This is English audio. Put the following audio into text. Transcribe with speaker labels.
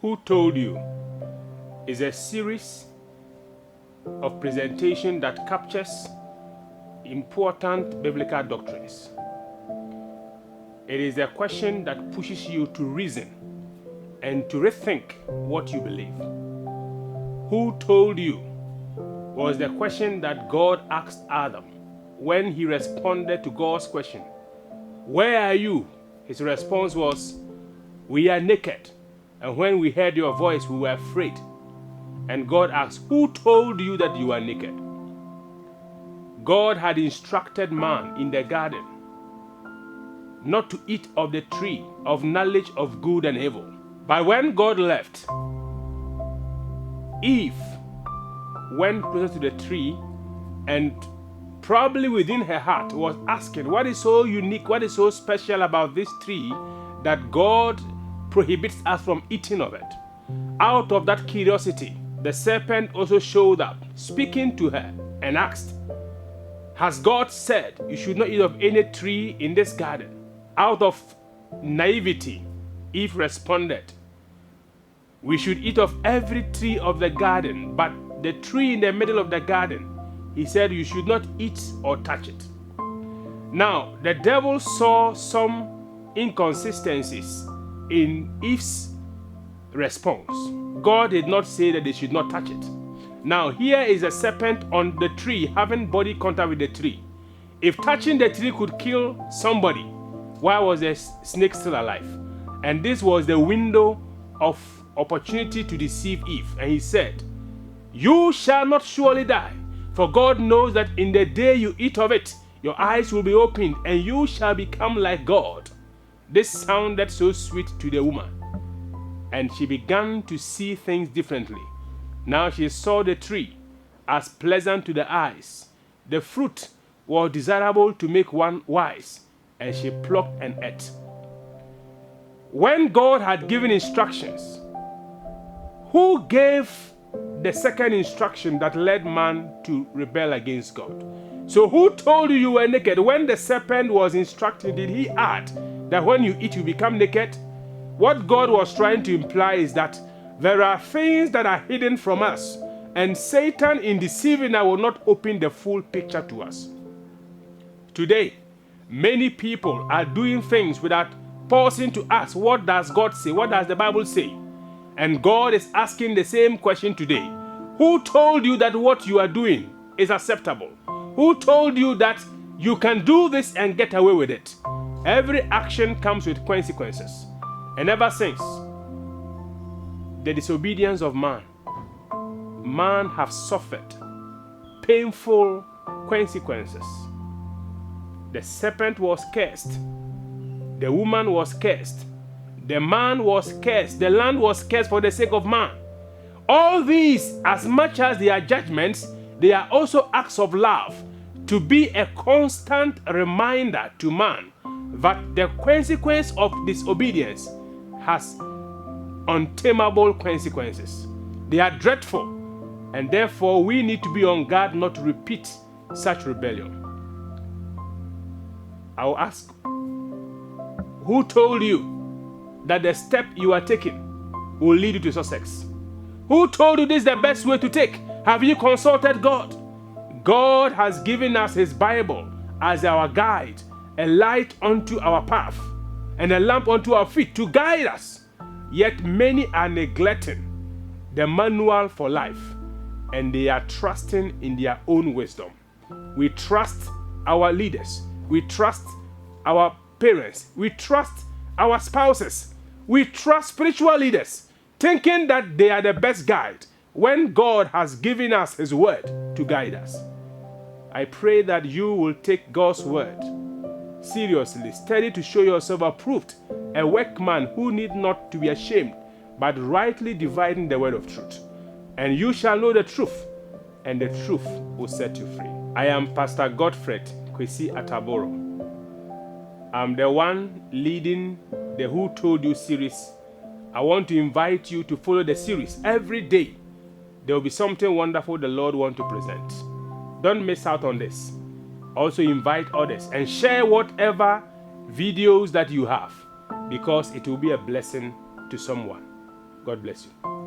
Speaker 1: Who Told You is a series of presentation that captures important biblical doctrines. It is a question that pushes you to reason and to rethink what you believe. Who told you was the question that God asked Adam when he responded to God's question, "Where are you?" His response was, "We are naked. And when we heard your voice, we were afraid." And God asked, "Who told you that you are naked?" God had instructed man in the garden not to eat of the tree of knowledge of good and evil. But when God left, Eve went closer to the tree and probably within her heart was asking, what is so unique, what is so special about this tree that God prohibits us from eating of it? Out of that curiosity, the serpent also showed up, speaking to her, and asked, "Has God said you should not eat of any tree in this garden?" Out of naivety, Eve responded, "We should eat of every tree of the garden, but the tree in the middle of the garden, he said you should not eat or touch it." Now, the devil saw some inconsistencies in Eve's response. God did not say that they should not touch it. Now, here is a serpent on the tree having body contact with the tree. If touching the tree could kill somebody, why was the snake still alive? And this was the window of opportunity to deceive Eve. And he said, "You shall not surely die, for God knows that in the day you eat of it, your eyes will be opened, and you shall become like God." This sounded so sweet to the woman, and she began to see things differently. Now she saw the tree as pleasant to the eyes. The fruit was desirable to make one wise, and she plucked and ate. When God had given instructions, who gave the second instruction that led man to rebel against God? So who told you you were naked? When the serpent was instructing, did he add that when you eat you become naked? What God was trying to imply is that there are things that are hidden from us, and Satan in deceiving us will not open the full picture to us. Today, many people are doing things without pausing to ask, what does God say? What does the Bible say? And God is asking the same question today. Who told you that what you are doing is acceptable? Who told you that you can do this and get away with it? Every action comes with consequences. And ever since the disobedience of man, man have suffered painful consequences. The serpent was cursed. The woman was cursed. The man was cursed. The land was cursed for the sake of man. All these, as much as they are judgments, they are also acts of love to be a constant reminder to man that the consequence of disobedience has untamable consequences. They are dreadful, and therefore we need to be on guard not to repeat such rebellion. I will ask, who told you that the step you are taking will lead you to success? Who told you this is the best way to take? Have you consulted God? God has given us his Bible as our guide, a light unto our path, and a lamp unto our feet to guide us. Yet many are neglecting the manual for life, and they are trusting in their own wisdom. We trust our leaders. We trust our parents. We trust our spouses. We trust spiritual leaders, thinking that they are the best guide when God has given us his word to guide us. I pray that you will take God's word seriously, study to show yourself approved, a workman who need not to be ashamed, but rightly dividing the word of truth. And you shall know the truth, and the truth will set you free. I am Pastor Godfred Kwesi Ataburo. I'm the one leading the Who Told You series. I want to invite you to follow the series. Every day, there will be something wonderful the Lord wants to present. Don't miss out on this. Also invite others and share whatever videos that you have, because it will be a blessing to someone. God bless you.